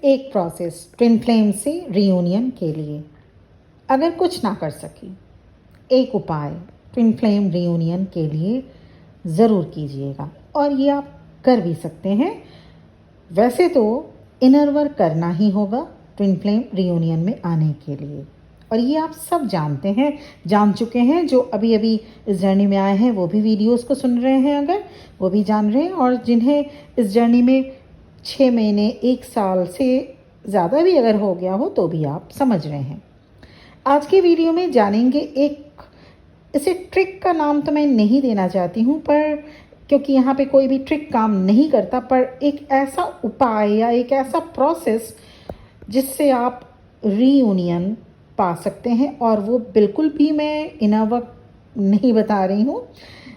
एक process twin flame से reunion के लिए। अगर कुछ ना कर सकी, एक उपाय ट्विन फ्लेम रियूनियन के लिए ज़रूर कीजिएगा, और ये आप कर भी सकते हैं। वैसे तो इनर वर्क करना ही होगा ट्विन फ्लेम रियूनियन में आने के लिए, और ये आप सब जानते हैं, जान चुके हैं। जो अभी अभी इस जर्नी में आए हैं वो भी वीडियोस को सुन रहे हैं, अगर वो भी जान रहे हैं, और जिन्हें इस जर्नी में 6 महीने 1 साल से ज़्यादा भी अगर हो गया हो तो भी आप समझ रहे हैं। आज के वीडियो में जानेंगे एक, इसे ट्रिक का नाम तो मैं नहीं देना चाहती हूँ, पर क्योंकि यहाँ पे कोई भी ट्रिक काम नहीं करता, पर एक ऐसा उपाय या एक ऐसा प्रोसेस जिससे आप रीयूनियन पा सकते हैं, और वो बिल्कुल भी मैं इनर वर्क नहीं बता रही हूँ।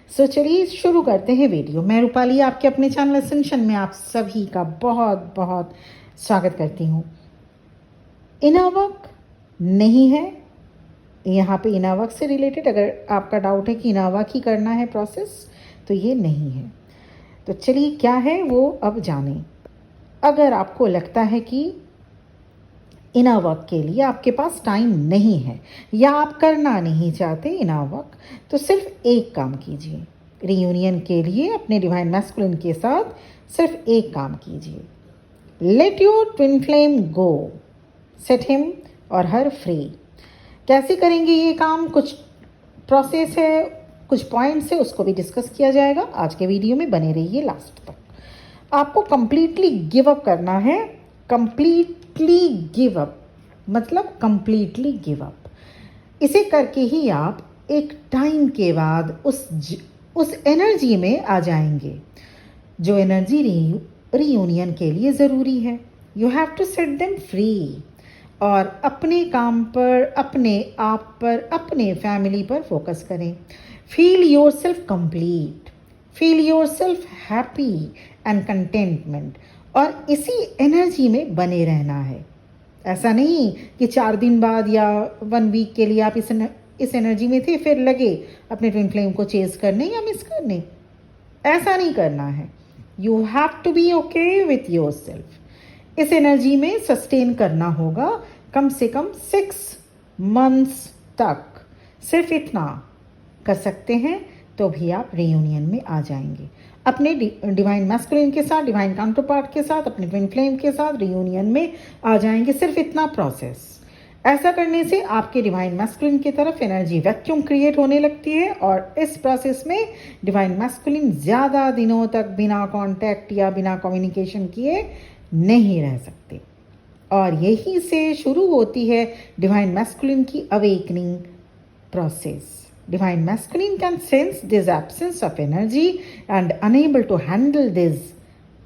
सो चलिए शुरू करते हैं वीडियो। मैं रूपाली आपके अपने चैनल एसेंशन में आप सभी का बहुत बहुत स्वागत करती हूँ। इनर वर्क नहीं है यहाँ पे, इनर वर्क से रिलेटेड अगर आपका डाउट है कि इनर वर्क ही करना है प्रोसेस, तो ये नहीं है। तो चलिए क्या है वो अब जानें। अगर आपको लगता है कि इनर वर्क के लिए आपके पास टाइम नहीं है या आप करना नहीं चाहते इनर वर्क, तो सिर्फ एक काम कीजिए। रियूनियन के लिए अपने डिवाइन मैस्कुलिन के साथ सिर्फ एक काम कीजिए। Let your twin flame go, set him और हर फ्री। कैसे करेंगे ये काम, कुछ प्रोसेस है, कुछ पॉइंट्स है, उसको भी डिस्कस किया जाएगा। आज के वीडियो में बने रहिए लास्ट तक। आपको कंप्लीटली गिव अप करना है। कंप्लीटली गिव अप मतलब कंप्लीटली गिव अप। इसे करके ही आप एक टाइम के बाद उस एनर्जी में आ जाएंगे जो एनर्जी रियूनियन के लिए ज़रूरी है। You have to set them free, और अपने काम पर, अपने आप पर, अपने फैमिली पर फोकस करें। Feel your self complete, feel your self happy and contentment, और इसी एनर्जी में बने रहना है। ऐसा नहीं कि 4 दिन बाद या 1 वीक के लिए आप इस एनर्जी में थे, फिर लगे अपने ट्विन फ्लेम को चेज करने या मिस करने। ऐसा नहीं करना है। You have to be okay with yourself. इस एनर्जी में सस्टेन करना होगा कम से कम 6 मंथ्स तक। सिर्फ इतना कर सकते हैं तो भी आप रियूनियन में आ जाएंगे। अपने डिवाइन मैस्कुलिन के साथ, डिवाइन काउंटर पार्ट के साथ, अपने ट्विन फ्लेम के साथ रियूनियन में आ जाएंगे। सिर्फ इतना प्रोसेस। ऐसा करने से आपके डिवाइन मैस्कुलिन की तरफ एनर्जी वैक्यूम क्रिएट होने लगती है, और इस प्रोसेस में डिवाइन मैस्कुलिन ज़्यादा दिनों तक बिना कांटेक्ट या बिना कम्युनिकेशन किए नहीं रह सकते। और यही से शुरू होती है डिवाइन मैस्कुलिन की awakening process. Divine masculine can sense this absence of energy and unable to handle this.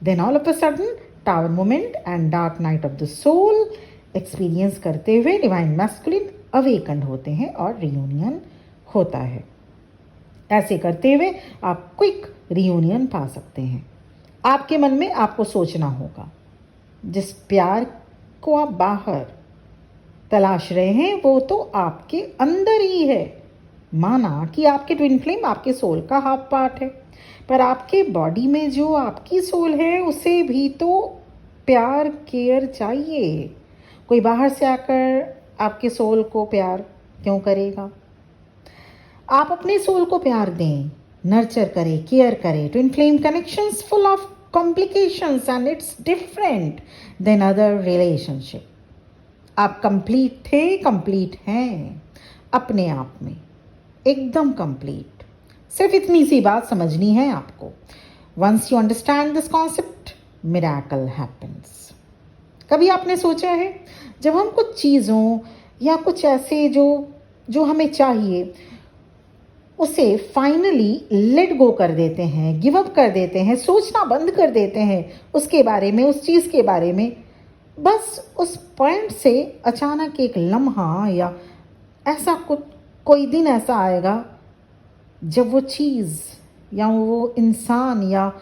Then all of a sudden, tower moment and dark night of the soul experience करते हुए Divine masculine awakened होते हैं और reunion होता है। ऐसे करते हुए आप क्विक reunion पा सकते हैं। आपके मन में आपको सोचना होगा, जिस प्यार को आप बाहर तलाश रहे हैं वो तो आपके अंदर ही है। माना कि आपके ट्विन फ्लेम आपके सोल का हाफ पार्ट है, पर आपके बॉडी में जो आपकी सोल है उसे भी तो प्यार, केयर चाहिए। कोई बाहर से आकर आपके सोल को प्यार क्यों करेगा? आप अपने सोल को प्यार दें, नर्चर करें, केयर करें। Twin flame connections full of complications and it's different than other relationship. आप कंप्लीट थे, कंप्लीट हैं अपने आप में, एकदम कंप्लीट। सिर्फ इतनी सी बात समझनी है आपको। Once you understand this concept, miracle happens. कभी आपने सोचा है, जब हम कुछ चीज़ों या कुछ ऐसे जो हमें चाहिए उसे फाइनली लेट गो कर देते हैं, गिव अप कर देते हैं, सोचना बंद कर देते हैं उसके बारे में, उस चीज़ के बारे में, बस उस पॉइंट से अचानक एक लम्हा या ऐसा कोई दिन ऐसा आएगा जब वो चीज़ या वो इंसान या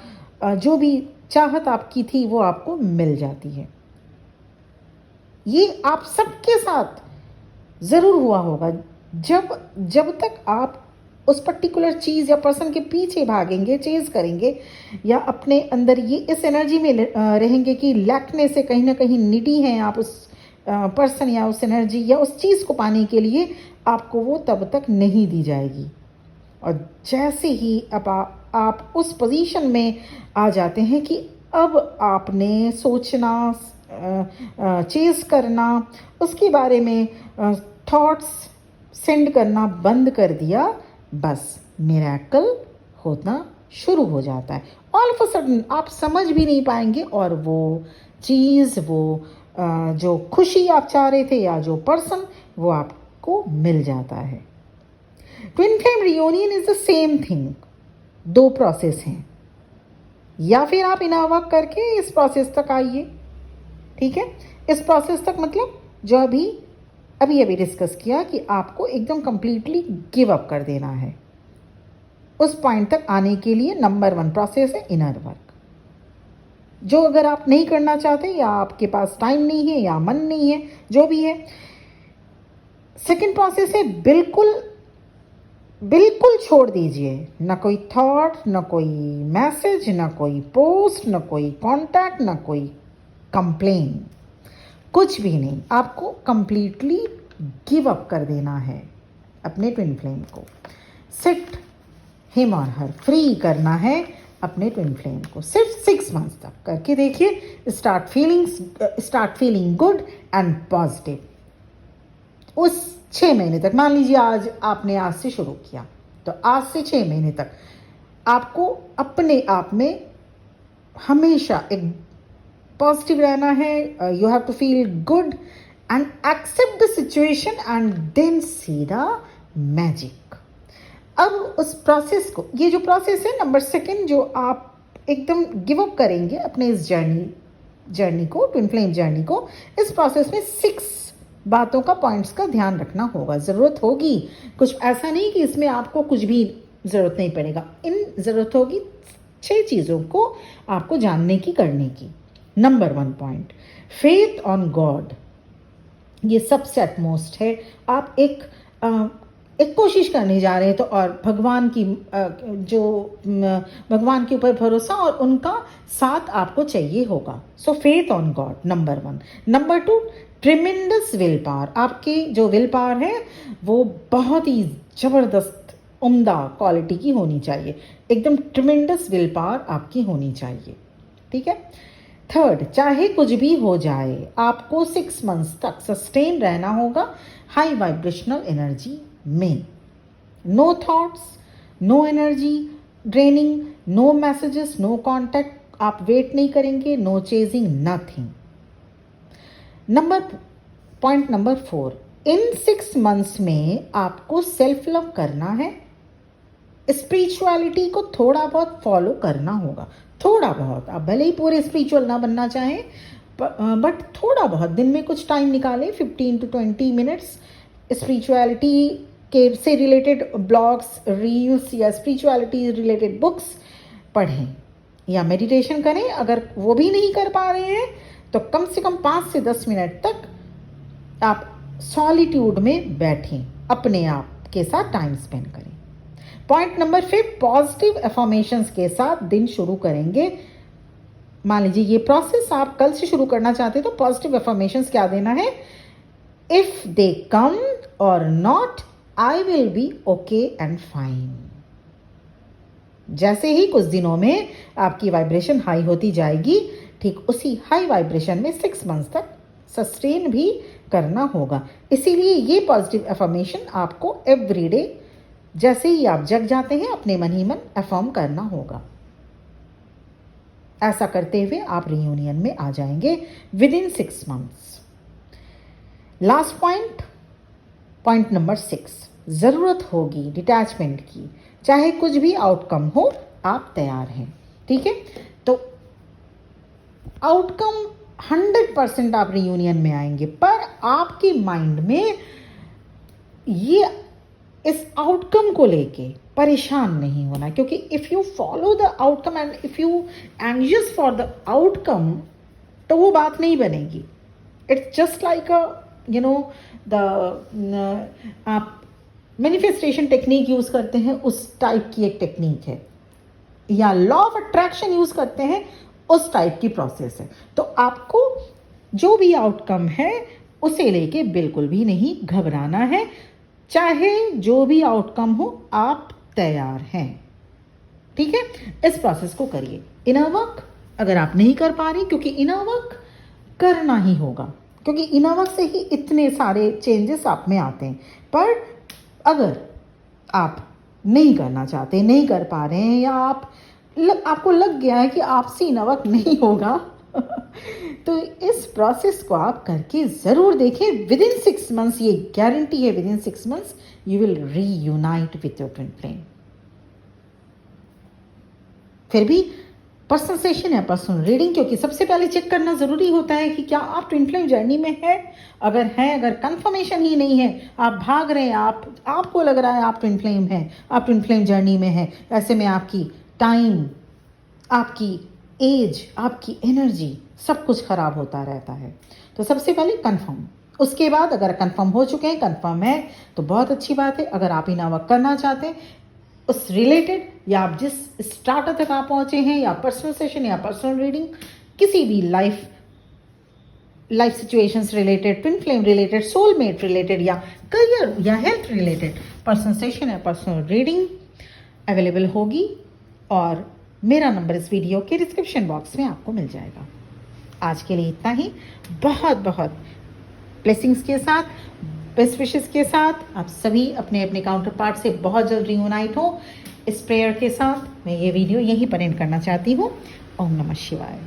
जो भी चाहत आपकी थी वो आपको मिल जाती है। ये आप सबके साथ ज़रूर हुआ होगा। जब तक आप उस पर्टिकुलर चीज़ या पर्सन के पीछे भागेंगे, चेज करेंगे, या अपने अंदर ये इस एनर्जी में रहेंगे कि लैकने से कहीं ना कहीं निडी हैं आप उस पर्सन या उस एनर्जी या उस चीज़ को पाने के लिए, आपको वो तब तक नहीं दी जाएगी। और जैसे ही अब आप उस पोजीशन में आ जाते हैं कि अब आपने सोचना, चेज़ करना, उसके बारे में थॉट्स सेंड करना बंद कर दिया, बस मिरेकल होना शुरू हो जाता है। ऑल ऑफ अ सडन आप समझ भी नहीं पाएंगे और वो चीज़, वो जो खुशी आप चाह रहे थे या जो पर्सन, वो आपको मिल जाता है। Twin flame reunion is the same thing. दो प्रोसेस हैं, या फिर आप इनर वर्क करके इस प्रोसेस तक आइए। ठीक है, इस प्रोसेस तक मतलब जो अभी डिस्कस किया कि आपको एकदम कंप्लीटली गिव अप कर देना है। उस पॉइंट तक आने के लिए नंबर 1 प्रोसेस है इनर वर्क, जो अगर आप नहीं करना चाहते या आपके पास टाइम नहीं है या मन नहीं है, जो भी है। सेकंड प्रोसेस है बिल्कुल बिल्कुल छोड़ दीजिए, ना कोई थॉट, ना कोई मैसेज, ना कोई पोस्ट, ना कोई कांटेक्ट, ना कोई कंप्लेन, कुछ भी नहीं। आपको कंप्लीटली गिव अप कर देना है अपने ट्विन फ्लेम को। सेट हिम और हर फ्री करना है अपने ट्विन फ्लेम को। सिर्फ 6 मंथ्स तक करके देखिए, start feeling good and positive. उस 6 महीने तक, मान लीजिए आज से शुरू किया, तो आज से 6 महीने तक आपको अपने आप में हमेशा एक पॉजिटिव रहना है। You have to feel good and accept the situation and then see the magic. अब उस प्रोसेस को, ये जो प्रोसेस है नंबर 2, जो आप एकदम गिव अप करेंगे अपने इस जर्नी को, ट्विन फ्लेम जर्नी को, इस प्रोसेस में 6 बातों का, पॉइंट्स का ध्यान रखना होगा, ज़रूरत होगी। कुछ ऐसा नहीं कि इसमें आपको कुछ भी ज़रूरत नहीं पड़ेगा। ज़रूरत होगी 6 चीज़ों को आपको जानने की, करने की। Number 1 point, faith on God. ये सबसे अटमोस्ट है। आप एक कोशिश करने जा रहे हैं तो, और भगवान के ऊपर भरोसा और उनका साथ आपको चाहिए होगा। सो faith on God, number 1। Number 2, tremendous will power. आपकी जो विल पावर है वो बहुत ही ज़बरदस्त, उम्दा क्वालिटी की होनी चाहिए। एकदम ट्रिमेंडस विल पावर आपकी होनी चाहिए। ठीक है। 3, चाहे कुछ भी हो जाए, आपको 6 मंथ्स तक सस्टेन रहना होगा हाई वाइब्रेशनल एनर्जी में। No thoughts, no energy draining, no messages, no contact, आप वेट नहीं करेंगे, no chasing, nothing. Point number 4, इन 6 मंथ्स में आपको सेल्फ लव करना है। स्पिरिचुअलिटी को थोड़ा बहुत फॉलो करना होगा, थोड़ा बहुत। आप भले ही पूरे स्पिरिचुअल ना बनना चाहें, बट थोड़ा बहुत दिन में कुछ टाइम निकालें, 15 to 20 मिनट्स। स्पिरिचुअलिटी के से रिलेटेड ब्लॉग्स, रील्स या स्पिरिचुअलिटी रिलेटेड बुक्स पढ़ें या मेडिटेशन करें। अगर वो भी नहीं कर पा रहे हैं तो कम से कम 5 से 10 मिनट तक आप सॉलिट्यूड में बैठें, अपने आप के साथ टाइम स्पेंड करें। पॉइंट नंबर 5, पॉजिटिव अफर्मेशंस के साथ दिन शुरू करेंगे। मान लीजिए ये प्रोसेस आप कल से शुरू करना चाहते हैं तो पॉजिटिव अफर्मेशंस क्या देना है? इफ दे कम और not, I will be okay and fine. जैसे ही कुछ दिनों में आपकी वाइब्रेशन हाई होती जाएगी, ठीक उसी हाई वाइब्रेशन में 6 मंथ्स तक सस्टेन भी करना होगा। इसीलिए ये पॉजिटिव अफर्मेशन आपको एवरीडे, जैसे ही आप जग जाते हैं, अपने मन ही मन अफर्म करना होगा। ऐसा करते हुए आप रियूनियन में आ जाएंगे with in 6 months. Last point number 6, ज़रूरत होगी डिटैचमेंट की, चाहे कुछ भी आउटकम हो, आप तैयार हैं। ठीक है, तो आउटकम 100% आप रियूनियन में आएंगे, पर आपके माइंड में ये इस आउटकम को लेके परेशान नहीं होना, क्योंकि if you follow the outcome and if you anxious for the outcome, तो वो बात नहीं बनेगी। इट्स जस्ट लाइक आप मैनिफेस्टेशन टेक्निक यूज़ करते हैं उस टाइप की एक टेक्निक है, या लॉ ऑफ अट्रैक्शन यूज़ करते हैं उस टाइप की प्रोसेस है। तो आपको जो भी आउटकम है उसे लेके बिल्कुल भी नहीं घबराना है, चाहे जो भी आउटकम हो आप तैयार हैं। ठीक है, इस प्रोसेस को करिए। इनर वर्क अगर आप नहीं कर पा रही, क्योंकि इनर वर्क करना ही होगा, क्योंकि इनर वर्क से ही इतने सारे चेंजेस आप में आते हैं। पर अगर आप नहीं करना चाहते, नहीं कर पा रहे हैं, या आपको लग गया है कि आपसे इनर वर्क नहीं होगा तो इस प्रोसेस को आप करके ज़रूर देखें। विद इन 6 मंथ्स, ये गारंटी है, with in 6 months you will reunite with your twin flame. फिर भी पर्सनल सेशन या पर्सनल रीडिंग, क्योंकि सबसे पहले चेक करना ज़रूरी होता है कि क्या आप ट्विन फ्लेम जर्नी में है। अगर कंफर्मेशन ही नहीं है, आप भाग रहे हैं, आपको लग रहा है आप ट्विन फ्लेम हैं, आप ट्विन फ्लेम जर्नी में हैं, ऐसे में आपकी टाइम, आपकी एज, आपकी एनर्जी, सब कुछ ख़राब होता रहता है। तो सबसे पहले कंफर्म, उसके बाद अगर कंफर्म हो चुके हैं, कंफर्म है, तो बहुत अच्छी बात है। अगर आप इनर वर्क करना चाहते हैं उस रिलेटेड, या आप जिस स्टार्टर तक आप पहुँचे हैं, या पर्सनल सेशन या पर्सनल रीडिंग, किसी भी life situations related, twin flame related, soulmate related, या करियर या हेल्थ रिलेटेड पर्सनल सेशन या पर्सनल रीडिंग अवेलेबल होगी। और मेरा नंबर इस वीडियो के डिस्क्रिप्शन बॉक्स में आपको मिल जाएगा। आज के लिए इतना ही। बहुत बहुत ब्लेसिंग्स के साथ, बेस्ट विशेस के साथ आप सभी अपने अपने काउंटर पार्ट से बहुत जल्द रियूनाइट हो। इस प्रेयर के साथ मैं ये वीडियो यहीं पर एंड करना चाहती हूँ। ओम नमः शिवाय।